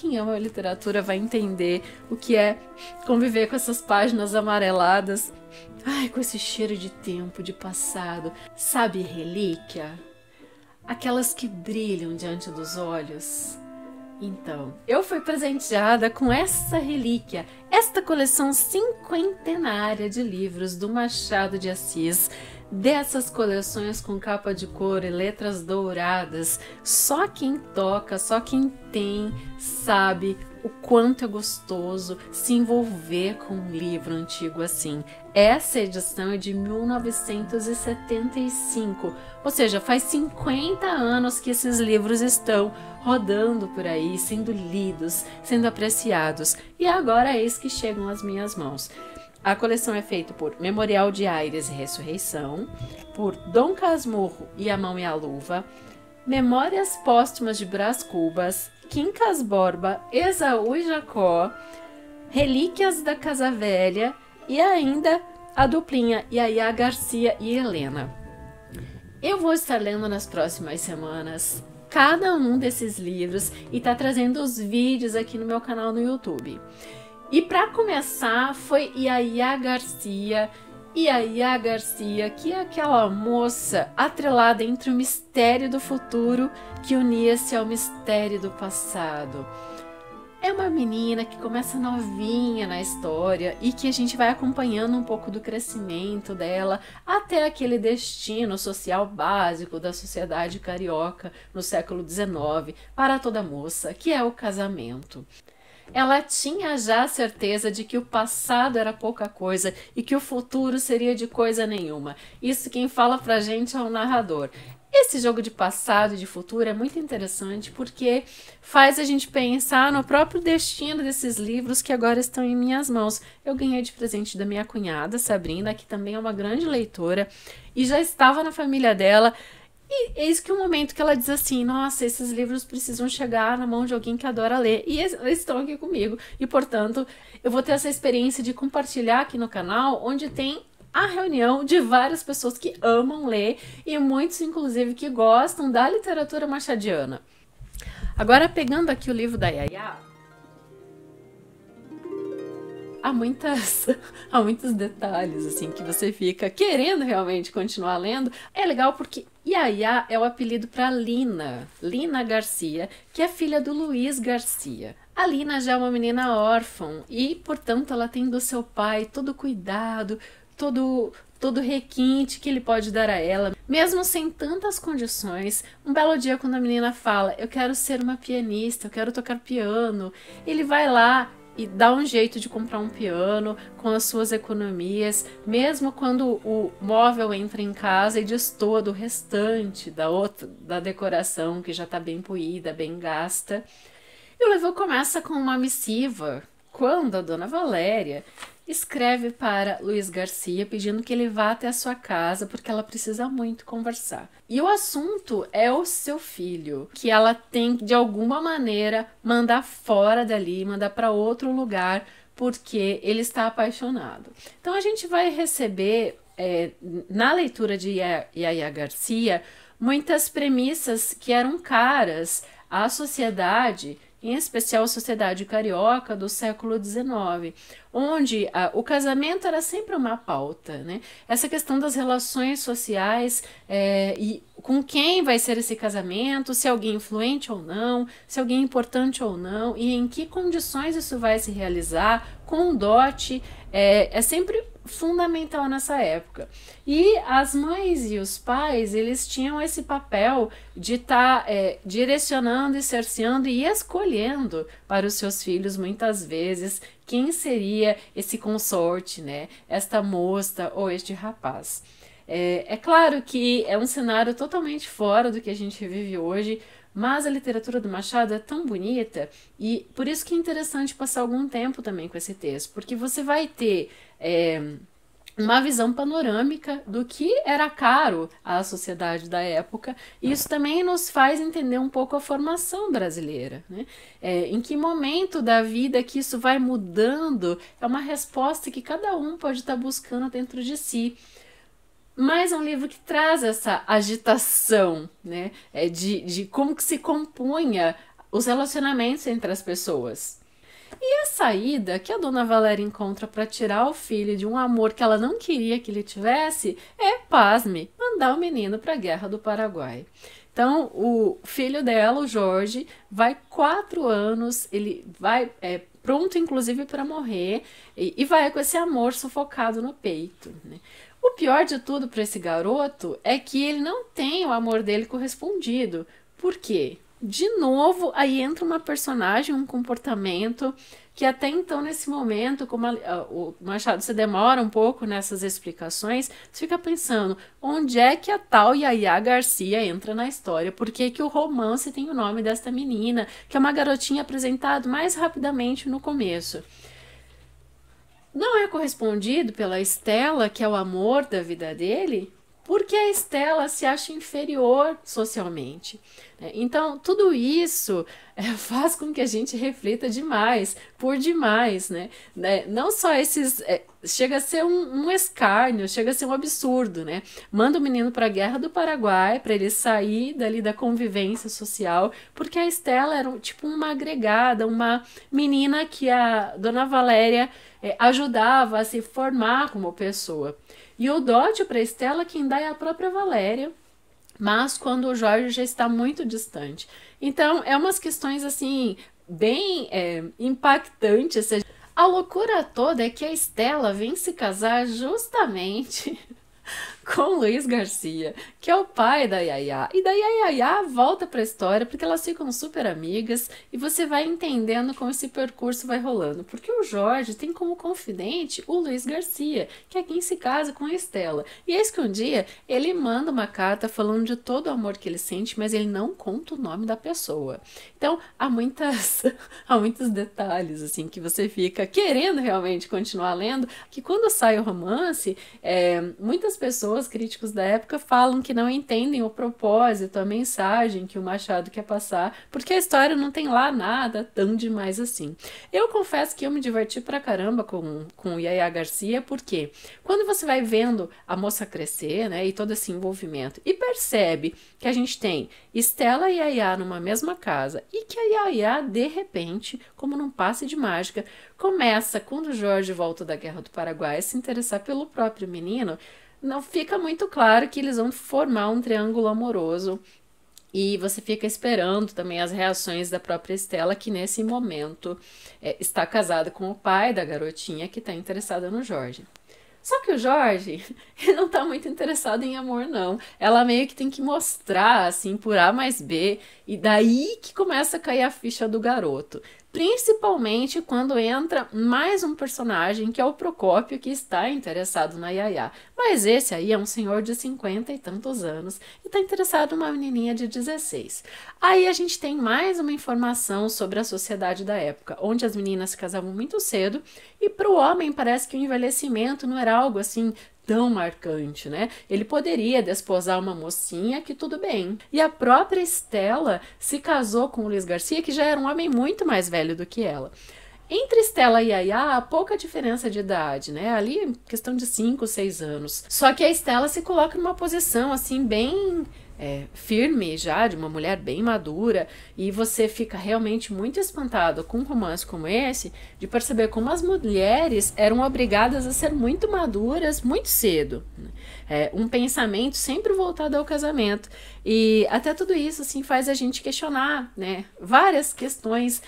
quem ama literatura vai entender o que é conviver com essas páginas amareladas. Ai, com esse cheiro de tempo, de passado. Sabe, relíquia? Aquelas que brilham diante dos olhos. Então, eu fui presenteada com essa relíquia, esta coleção cinquentenária de livros do Machado de Assis, dessas coleções com capa de couro e letras douradas. Só quem toca, só quem tem, sabe o quanto é gostoso se envolver com um livro antigo assim. Essa edição é de 1975, ou seja, faz 50 anos que esses livros estão rodando por aí, sendo lidos, sendo apreciados, e agora eis que chegam às minhas mãos. A coleção é feita por Memorial de Aires e Ressurreição, por Dom Casmurro e A Mão e a Luva, Memórias Póstumas de Brás Cubas, Quincas Borba, Esaú e Jacó, Relíquias da Casa Velha e ainda a duplinha Yaya Garcia e Helena. Eu vou estar lendo nas próximas semanas cada um desses livros e tá trazendo os vídeos aqui no meu canal no YouTube. E para começar foi Yaya Garcia, que é aquela moça atrelada entre o mistério do futuro que unia-se ao mistério do passado. É uma menina que começa novinha na história e que a gente vai acompanhando um pouco do crescimento dela até aquele destino social básico da sociedade carioca no século XIX para toda moça, que é o casamento. Ela tinha já a certeza de que o passado era pouca coisa e que o futuro seria de coisa nenhuma. Isso quem fala pra gente é o narrador. Esse jogo de passado e de futuro é muito interessante porque faz a gente pensar no próprio destino desses livros que agora estão em minhas mãos. Eu ganhei de presente da minha cunhada, Sabrina, que também é uma grande leitora e já estava na família dela. E eis que o momento que ela diz assim, nossa, esses livros precisam chegar na mão de alguém que adora ler. E eles estão aqui comigo. E, portanto, eu vou ter essa experiência de compartilhar aqui no canal, onde tem a reunião de várias pessoas que amam ler e muitos, inclusive, que gostam da literatura machadiana. Agora, pegando aqui o livro da Yaya, há muitos detalhes assim que você fica querendo realmente continuar lendo. É legal porque Yaya é o apelido para Lina Garcia, que é filha do Luiz Garcia. A Lina já é uma menina órfã e, portanto, ela tem do seu pai todo o cuidado, todo requinte que ele pode dar a ela, mesmo sem tantas condições. Um belo dia, quando a menina fala, eu quero ser uma pianista, eu quero tocar piano, ele vai lá e dá um jeito de comprar um piano com as suas economias, mesmo quando o móvel entra em casa e destoa do restante da decoração que já está bem poída, bem gasta. E o livro começa com uma missiva, quando a dona Valéria escreve para Luiz Garcia pedindo que ele vá até a sua casa porque ela precisa muito conversar. E o assunto é o seu filho, que ela tem de alguma maneira mandar fora dali, mandar para outro lugar porque ele está apaixonado. Então a gente vai receber na leitura de Yaya Garcia muitas premissas que eram caras à sociedade, em especial a sociedade carioca do século XIX, onde o casamento era sempre uma pauta, né? Essa questão das relações sociais e com quem vai ser esse casamento, se alguém influente ou não, se alguém importante ou não, e em que condições isso vai se realizar, com dote, é sempre fundamental nessa época. E as mães e os pais, eles tinham esse papel de estar direcionando e cerceando e escolhendo para os seus filhos, muitas vezes, quem seria esse consorte, né? Esta moça ou este rapaz. É claro que é um cenário totalmente fora do que a gente vive hoje, mas a literatura do Machado é tão bonita e por isso que é interessante passar algum tempo também com esse texto, porque você vai ter uma visão panorâmica do que era caro à sociedade da época, e isso também nos faz entender um pouco a formação brasileira, né? Em que momento da vida que isso vai mudando, é uma resposta que cada um pode estar buscando dentro de si. Mas é um livro que traz essa agitação, né? De como que se compunha os relacionamentos entre as pessoas. E a saída que a Dona Valéria encontra para tirar o filho de um amor que ela não queria que ele tivesse é, pasme, mandar o menino para a Guerra do Paraguai. Então, o filho dela, o Jorge, vai 4 anos, ele vai pronto, inclusive, para morrer, e vai com esse amor sufocado no peito, né? O pior de tudo para esse garoto é que ele não tem o amor dele correspondido. Por quê? De novo, aí entra uma personagem, um comportamento que até então, nesse momento, como o Machado se demora um pouco nessas explicações, você fica pensando, onde é que a tal Yaya Garcia entra na história? Por que que o romance tem o nome desta menina, que é uma garotinha apresentada mais rapidamente no começo? Não é correspondido pela Estela, que é o amor da vida dele, porque a Estela se acha inferior socialmente. Então, tudo isso faz com que a gente reflita demais, por demais, né? Não só esses... chega a ser um escárnio, chega a ser um absurdo, né? Manda o menino para a Guerra do Paraguai, para ele sair dali da convivência social, porque a Estela era tipo uma agregada, uma menina que a Dona Valéria ajudava a se formar como pessoa. E o dote para Estela quem dá é a própria Valéria, mas quando o Jorge já está muito distante. Então, é umas questões assim, bem impactantes. A loucura toda é que a Estela vem se casar justamente com Luiz Garcia, que é o pai da Yaya. E daí a Yaya volta para a história porque elas ficam super amigas e você vai entendendo como esse percurso vai rolando. Porque o Jorge tem como confidente o Luiz Garcia, que é quem se casa com a Estela. E eis que um dia ele manda uma carta falando de todo o amor que ele sente, mas ele não conta o nome da pessoa. Então há muitos detalhes assim que você fica querendo realmente continuar lendo, que quando sai o romance, muitas pessoas, críticos da época, falam que não entendem o propósito, a mensagem que o Machado quer passar, porque a história não tem lá nada tão demais assim. Eu confesso que eu me diverti pra caramba com o Yaya Garcia, porque quando você vai vendo a moça crescer, né, e todo esse envolvimento, e percebe que a gente tem Estela e Yaya numa mesma casa, e que a Yaya, de repente, como num passe de mágica, começa, quando o Jorge volta da Guerra do Paraguai, a se interessar pelo próprio menino, não fica muito claro que eles vão formar um triângulo amoroso. E você fica esperando também as reações da própria Estela, que nesse momento está casada com o pai da garotinha que está interessada no Jorge. Só que o Jorge, ele não tá muito interessado em amor, não. Ela meio que tem que mostrar, assim, por A mais B, e daí que começa a cair a ficha do garoto. Principalmente quando entra mais um personagem, que é o Procópio, que está interessado na Yaya. Mas esse aí é um senhor de 50 e tantos anos e está interessado numa menininha de 16. Aí a gente tem mais uma informação sobre a sociedade da época, onde as meninas se casavam muito cedo e para o homem parece que o envelhecimento não era algo assim tão marcante, né? Ele poderia desposar uma mocinha que tudo bem. E a própria Estela se casou com o Luiz Garcia, que já era um homem muito mais velho do que ela. Entre Estela e Yaya, há pouca diferença de idade, né? Ali, questão de 5, 6 anos. Só que a Estela se coloca numa posição, assim, bem firme já, de uma mulher bem madura, e você fica realmente muito espantado com um romance como esse, de perceber como as mulheres eram obrigadas a ser muito maduras muito cedo. Um pensamento sempre voltado ao casamento. E até tudo isso assim, faz a gente questionar, né, várias questões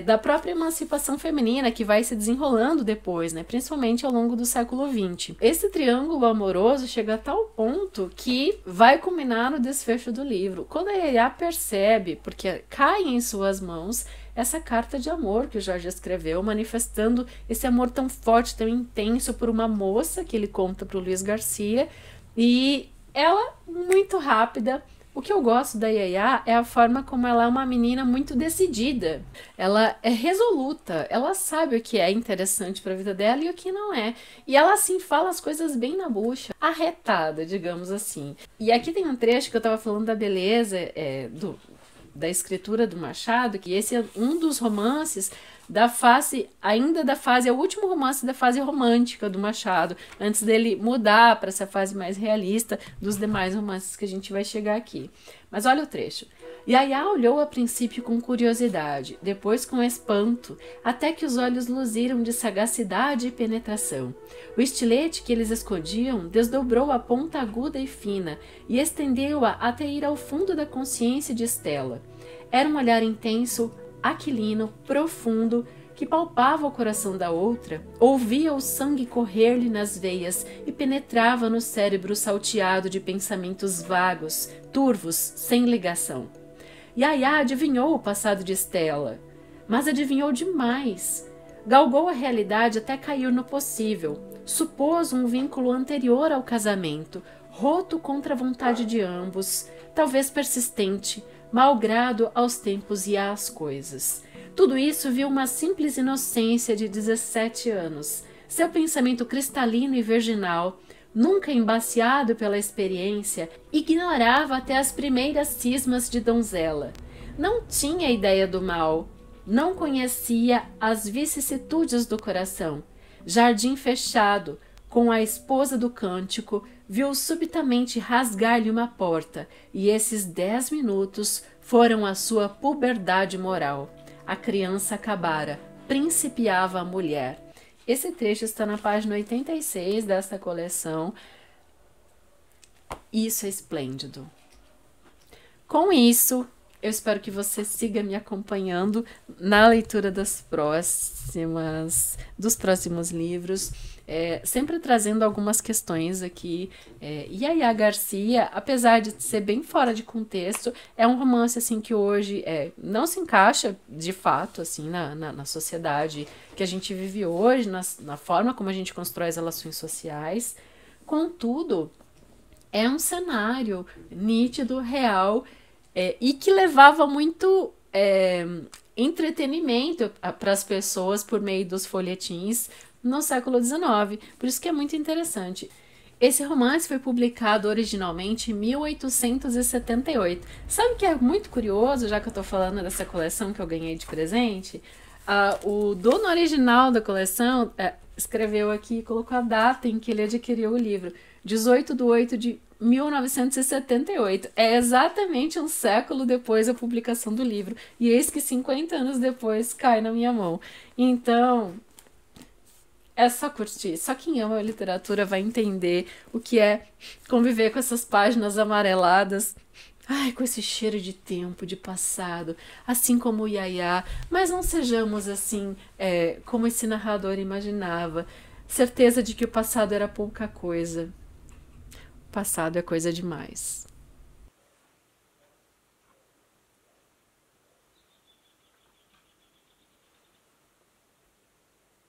da própria emancipação feminina que vai se desenrolando depois, né, principalmente ao longo do século XX. Esse triângulo amoroso chega a tal ponto que vai culminar no desfecho do livro. Quando a Yaya percebe, porque cai em suas mãos, essa carta de amor que o Jorge escreveu, manifestando esse amor tão forte, tão intenso por uma moça que ele conta para o Luiz Garcia, e ela, muito rápida. O que eu gosto da Yaya é a forma como ela é uma menina muito decidida. Ela é resoluta, ela sabe o que é interessante para a vida dela e o que não é. E ela, assim, fala as coisas bem na bucha, arretada, digamos assim. E aqui tem um trecho que eu estava falando da beleza da escritura do Machado, que esse é um dos romances ainda da fase, é o último romance da fase romântica do Machado, antes dele mudar para essa fase mais realista dos demais romances que a gente vai chegar aqui. Mas olha o trecho. Yaya olhou a princípio com curiosidade, depois com espanto, até que os olhos luziram de sagacidade e penetração. O estilete que eles escondiam desdobrou a ponta aguda e fina e estendeu-a até ir ao fundo da consciência de Stella. Era um olhar intenso, aquilino, profundo, que palpava o coração da outra, ouvia o sangue correr-lhe nas veias e penetrava no cérebro salteado de pensamentos vagos, turvos, sem ligação. Yaya adivinhou o passado de Stella, mas adivinhou demais. Galgou a realidade até cair no possível, supôs um vínculo anterior ao casamento, roto contra a vontade de ambos, talvez persistente, malgrado aos tempos e às coisas. Tudo isso viu uma simples inocência de 17 anos. Seu pensamento cristalino e virginal, nunca embaciado pela experiência, ignorava até as primeiras cismas de donzela. Não tinha ideia do mal, não conhecia as vicissitudes do coração. Jardim fechado, com a esposa do cântico, viu subitamente rasgar-lhe uma porta, e esses 10 minutos foram a sua puberdade moral. A criança acabara, principiava a mulher. Esse trecho está na página 86 desta coleção. Isso é esplêndido. Com isso, eu espero que você siga me acompanhando na leitura dos próximos livros, sempre trazendo algumas questões aqui. Yaya Garcia, apesar de ser bem fora de contexto, é um romance assim que hoje não se encaixa de fato assim na sociedade que a gente vive hoje, na forma como a gente constrói as relações sociais. Contudo, é um cenário nítido, real, e que levava muito entretenimento para as pessoas por meio dos folhetins no século XIX. Por isso que é muito interessante. Esse romance foi publicado originalmente em 1878. Sabe o que é muito curioso, já que eu estou falando dessa coleção que eu ganhei de presente? O dono original da coleção escreveu aqui, colocou a data em que ele adquiriu o livro, 18/8/1978. É exatamente um século depois da publicação do livro. E eis que 50 anos depois cai na minha mão. Então, é só curtir. Só quem ama a literatura vai entender o que é conviver com essas páginas amareladas. Ai, com esse cheiro de tempo, de passado, assim como o Yaya. Mas não sejamos assim, como esse narrador imaginava. Certeza de que o passado era pouca coisa. O passado é coisa demais.